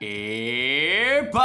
¡Epa!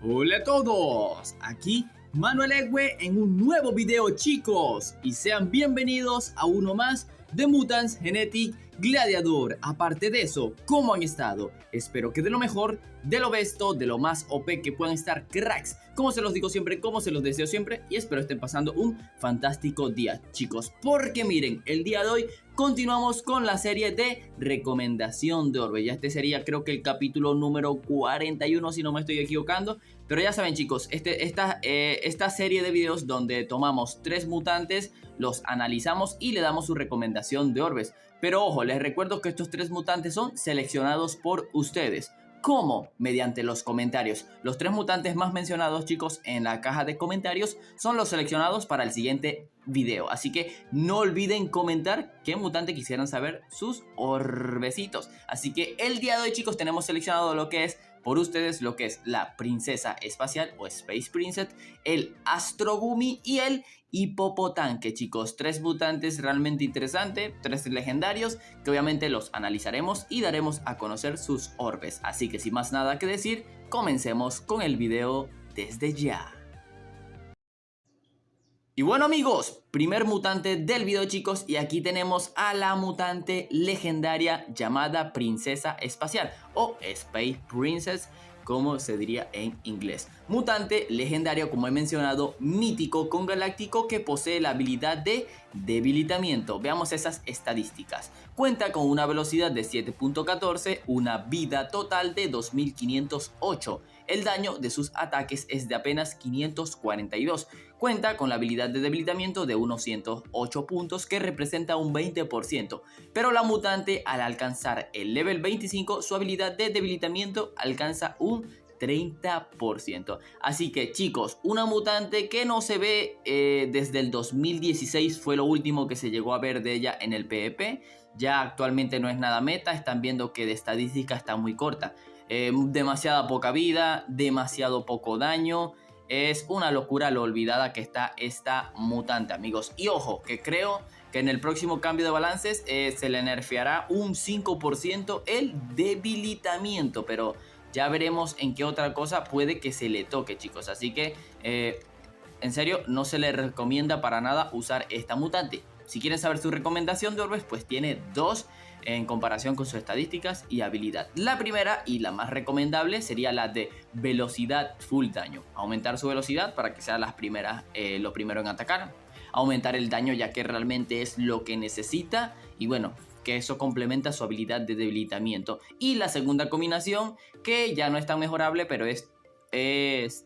Hola a todos, aquí Manuel Egüe en un nuevo video, chicos, y sean bienvenidos a uno más de Mutants Genetic Gladiator. Aparte de eso, ¿cómo han estado? Espero que de lo mejor, de lo besto, de lo más OP que puedan estar, cracks. Como se los digo siempre, como se los deseo siempre, y espero estén pasando un fantástico día, chicos, porque miren, el día de hoy continuamos con la serie de recomendación de orbe. Ya este sería, creo que el capítulo número 41, si no me estoy equivocando. Pero ya saben, chicos, esta serie de videos donde tomamos 3 mutantes, los analizamos y le damos su recomendación de orbes. Pero ojo, les recuerdo que estos 3 mutantes son seleccionados por ustedes. ¿Cómo? Mediante los comentarios. Los 3 mutantes más mencionados, chicos, en la caja de comentarios son los seleccionados para el siguiente video. Así que no olviden comentar qué mutante quisieran saber sus orbecitos. Así que el día de hoy, chicos, tenemos seleccionado lo que es por ustedes, lo que es la princesa espacial o Space Princess, el Astrogumi y el Hipopotanque, chicos. 3 mutantes realmente interesantes, 3 legendarios que obviamente los analizaremos y daremos a conocer sus orbes. Así que sin más nada que decir, comencemos con el video desde ya. Y bueno, amigos, primer mutante del video, chicos, y aquí tenemos a la mutante legendaria llamada Princesa Espacial o Space Princess, como se diría en inglés. Mutante legendario, como he mencionado, mítico con galáctico, que posee la habilidad de debilitamiento. Veamos esas estadísticas. Cuenta con una velocidad de 7.14, una vida total de 2508. El daño de sus ataques es de apenas 542. Cuenta con la habilidad de debilitamiento de unos 108 puntos, que representa un 20%. Pero la mutante, al alcanzar el level 25, su habilidad de debilitamiento alcanza un 30%. Así que, chicos, una mutante que no se ve desde el 2016, fue lo último que se llegó a ver de ella en el PvP. Ya actualmente no es nada meta, están viendo que de estadística está muy corta. Demasiada poca vida, demasiado poco daño. Es una locura lo olvidada que está esta mutante, amigos. Y ojo, que creo que en el próximo cambio de balances se le nerfeará un 5% el debilitamiento, pero ya veremos en qué otra cosa puede que se le toque, chicos. Así que, en serio, no se le recomienda para nada usar esta mutante. Si quieren saber su recomendación de orbes, pues tiene 2 en comparación con sus estadísticas y habilidad. La primera y la más recomendable sería la de velocidad full daño. Aumentar su velocidad para que sea lo primero en atacar. Aumentar el daño, ya que realmente es lo que necesita. Y bueno, que eso complementa su habilidad de debilitamiento. Y la segunda combinación, que ya no es tan mejorable, pero es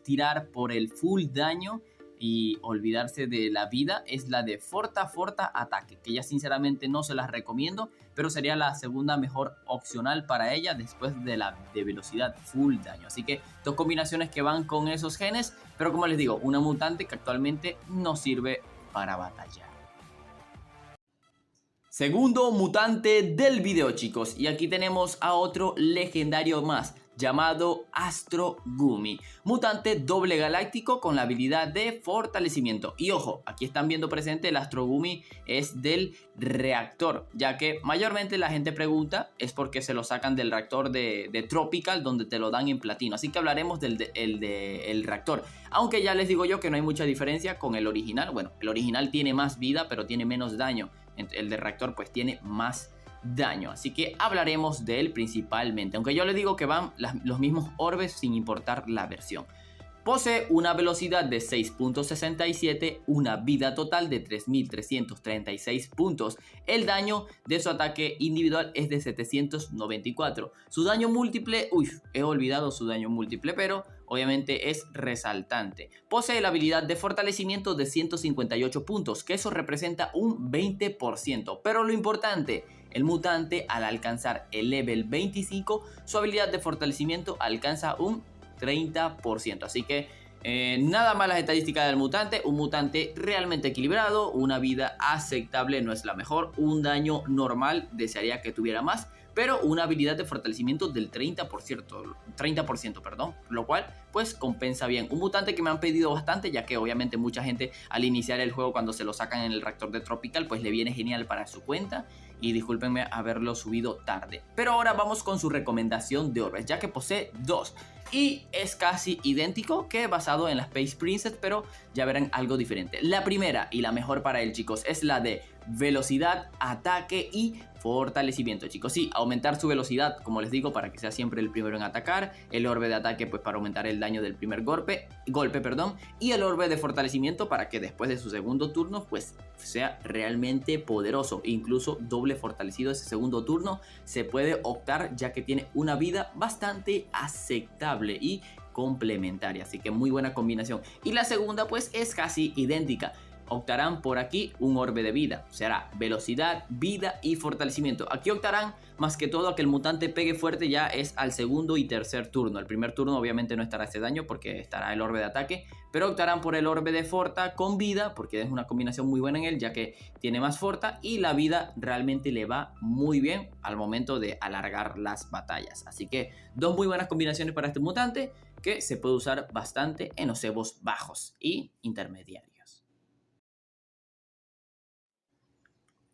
tirar por el full daño y olvidarse de la vida, es la de Forta Ataque, que ya sinceramente no se las recomiendo, pero sería la segunda mejor opcional para ella después de la de velocidad full daño. Así que 2 combinaciones que van con esos genes, pero como les digo, una mutante que actualmente no sirve para batallar. Segundo mutante del video, chicos, y aquí tenemos a otro legendario más, llamado Astrogumi, mutante doble galáctico con la habilidad de fortalecimiento. Y ojo, aquí están viendo presente el Astrogumi es del reactor, ya que mayormente la gente pregunta es porque se lo sacan del reactor de Tropical, donde te lo dan en platino. Así que hablaremos del reactor, aunque ya les digo yo que no hay mucha diferencia con el original. Bueno, el original tiene más vida, pero tiene menos daño. El de reactor pues tiene más daño, así que hablaremos de él principalmente, aunque yo le digo que van los mismos orbes sin importar la versión. Posee una velocidad de 6.67, una vida total de 3.336 puntos. El daño de su ataque individual es de 794. Su daño múltiple, he olvidado su daño múltiple, pero obviamente es resaltante. Posee la habilidad de fortalecimiento de 158 puntos, que eso representa un 20%. Pero lo importante, el mutante, al alcanzar el level 25, su habilidad de fortalecimiento alcanza un 30%. Así que nada más las estadísticas del mutante. Un mutante realmente equilibrado, una vida aceptable, no es la mejor, un daño normal, desearía que tuviera más, pero una habilidad de fortalecimiento del 30%, perdón, lo cual pues compensa bien. Un mutante que me han pedido bastante, ya que obviamente mucha gente al iniciar el juego, cuando se lo sacan en el reactor de Tropical, pues le viene genial para su cuenta. Y discúlpenme haberlo subido tarde. Pero ahora vamos con su recomendación de orbes, ya que posee dos. Y es casi idéntico que basado en la Space Princess, pero ya verán algo diferente. La primera y la mejor para él, chicos, es la de velocidad, ataque y fortalecimiento, chicos. Sí, aumentar su velocidad, como les digo, para que sea siempre el primero en atacar. El orbe de ataque, pues para aumentar el daño del primer golpe, y el orbe de fortalecimiento para que después de su segundo turno, pues sea realmente poderoso. Incluso doble fortalecido ese segundo turno se puede optar, ya que tiene una vida bastante aceptable y complementaria, así que muy buena combinación. Y la segunda pues es casi idéntica. Optarán por aquí un orbe de vida, será velocidad, vida y fortalecimiento. Aquí optarán más que todo a que el mutante pegue fuerte, ya es al segundo y tercer turno. El primer turno obviamente no estará ese daño porque estará el orbe de ataque, pero optarán por el orbe de forta con vida porque es una combinación muy buena en él, ya que tiene más forta y la vida realmente le va muy bien al momento de alargar las batallas. Así que dos muy buenas combinaciones para este mutante que se puede usar bastante en los evos bajos y intermediarios.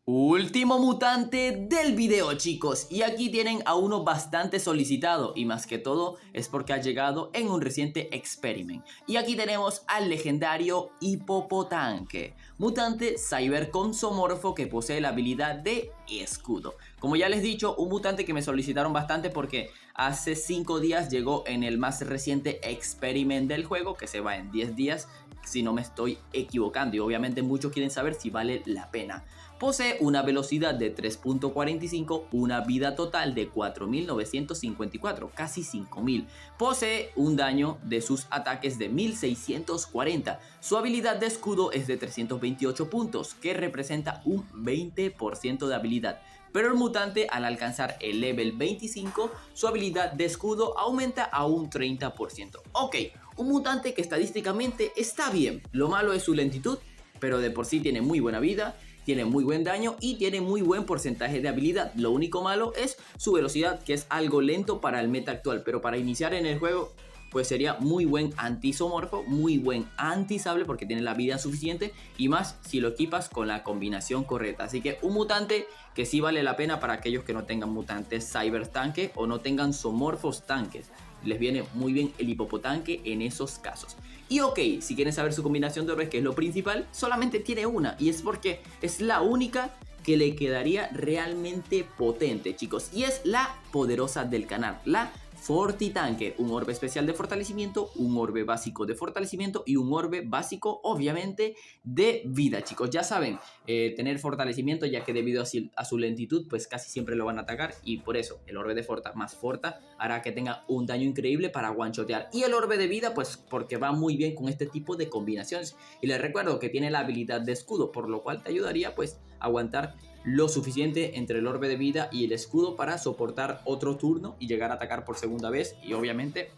Último mutante del video, chicos, y aquí tienen a uno bastante solicitado y más que todo es porque ha llegado en un reciente experiment. Y aquí tenemos al legendario Hipopotanque, mutante cyber consomorfo que posee la habilidad de escudo. Como ya les he dicho, un mutante que me solicitaron bastante porque hace 5 días llegó en el más reciente experiment del juego, que se va en 10 días si no me estoy equivocando, y obviamente muchos quieren saber si vale la pena. Posee una velocidad de 3.45, una vida total de 4.954, casi 5.000. Posee un daño de sus ataques de 1.640. Su habilidad de escudo es de 328 puntos, que representa un 20% de habilidad. Pero el mutante, al alcanzar el level 25, su habilidad de escudo aumenta a un 30%. Ok, un mutante que estadísticamente está bien. Lo malo es su lentitud, pero de por sí tiene muy buena vida, tiene muy buen daño y tiene muy buen porcentaje de habilidad. Lo único malo es su velocidad, que es algo lento para el meta actual, pero para iniciar en el juego pues sería muy buen antisomorfo, muy buen antisable porque tiene la vida suficiente y más si lo equipas con la combinación correcta. Así que un mutante que sí vale la pena para aquellos que no tengan mutantes cyber tanque o no tengan somorfos tanques. Les viene muy bien el hipopotanque en esos casos. Y ok, si quieren saber su combinación de orbes, que es lo principal, solamente tiene una y es porque es la única que le quedaría realmente potente, chicos, y es la poderosa del canal, la Fortitanque, un orbe especial de fortalecimiento, un orbe básico de fortalecimiento y un orbe básico, obviamente, de vida, chicos. Ya saben, tener fortalecimiento, ya que debido a su lentitud, pues casi siempre lo van a atacar y por eso el orbe de forta más forta hará que tenga un daño increíble para one-shotear. Y el orbe de vida, pues porque va muy bien con este tipo de combinaciones. Y les recuerdo que tiene la habilidad de escudo, por lo cual te ayudaría, pues, a aguantar lo suficiente entre el orbe de vida y el escudo para soportar otro turno y llegar a atacar por segunda vez y obviamente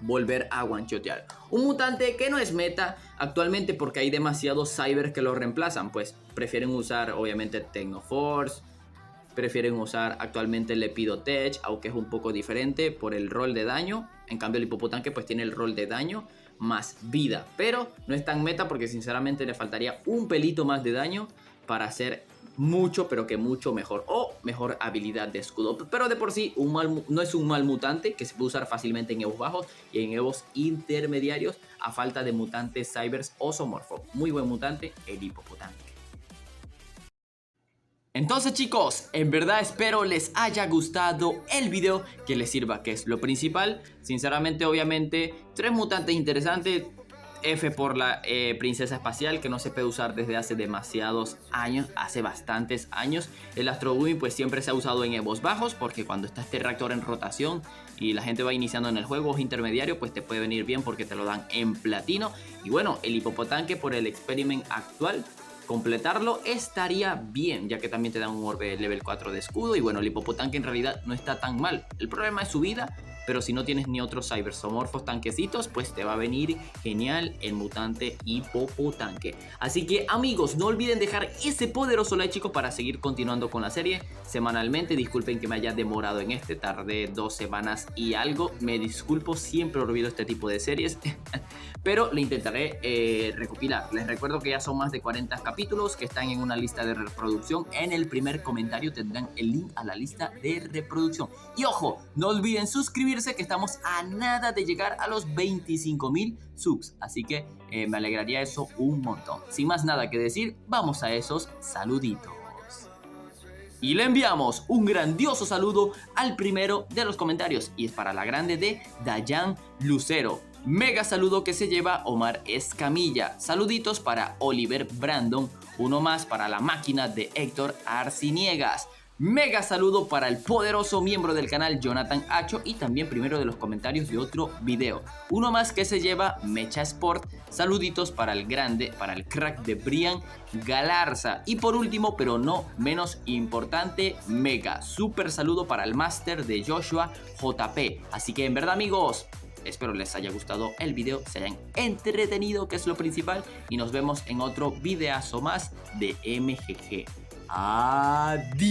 volver a one-shotear. Un mutante que no es meta actualmente porque hay demasiados cyber que lo reemplazan, pues prefieren usar obviamente Technoforce, prefieren usar actualmente el Lepidotech, aunque es un poco diferente por el rol de daño. En cambio el Hipopotanque pues tiene el rol de daño más vida, pero no es tan meta porque sinceramente le faltaría un pelito más de daño para hacer mucho, pero que mucho mejor, o mejor habilidad de escudo. Pero de por sí no es un mal mutante que se puede usar fácilmente en evos bajos y en evos intermediarios a falta de mutantes cybers o somorfo. Muy buen mutante el Hipopotanque. Entonces, chicos, en verdad espero les haya gustado el video, que les sirva, que es lo principal. Sinceramente, obviamente, 3 mutantes interesantes. F por la princesa espacial, que no se puede usar desde hace demasiados años, hace bastantes años. El Astro Boom pues siempre se ha usado en evos bajos, porque cuando está este reactor en rotación y la gente va iniciando en el juego intermediario, pues te puede venir bien porque te lo dan en platino. Y bueno, el Hipopotanque por el experiment actual, completarlo estaría bien, ya que también te dan un orbe level 4 de escudo. Y bueno, el Hipopotanque en realidad no está tan mal. El problema es su vida, pero si no tienes ni otros cybersomorfos tanquecitos, pues te va a venir genial el mutante hipopotanque. Así que amigos, no olviden dejar ese poderoso like, chicos, para seguir continuando con la serie semanalmente. Disculpen que me haya demorado en este, tardé 2 semanas y algo, me disculpo, siempre olvido este tipo de series pero le intentaré recopilar. Les recuerdo que ya son más de 40 capítulos que están en una lista de reproducción. En el primer comentario tendrán el link a la lista de reproducción. Y ojo, no olviden suscribirse, que estamos a nada de llegar a los 25.000 subs. Así que me alegraría eso un montón. Sin más nada que decir, vamos a esos saluditos. Y le enviamos un grandioso saludo al primero de los comentarios, y es para la grande de Dayan Lucero. Mega saludo que se lleva Omar Escamilla. Saluditos para Oliver Brandon. Uno más para la máquina de Héctor Arciniegas. Mega saludo para el poderoso miembro del canal Jonathan Acho, y también primero de los comentarios de otro video. Uno más que se lleva Mecha Sport. Saluditos para el grande, para el crack de Brian Galarza. Y por último, pero no menos importante, mega super saludo para el máster de Joshua JP. Así que en verdad, amigos, espero les haya gustado el video, se hayan entretenido, que es lo principal, y nos vemos en otro videazo más de MGG. Adiós.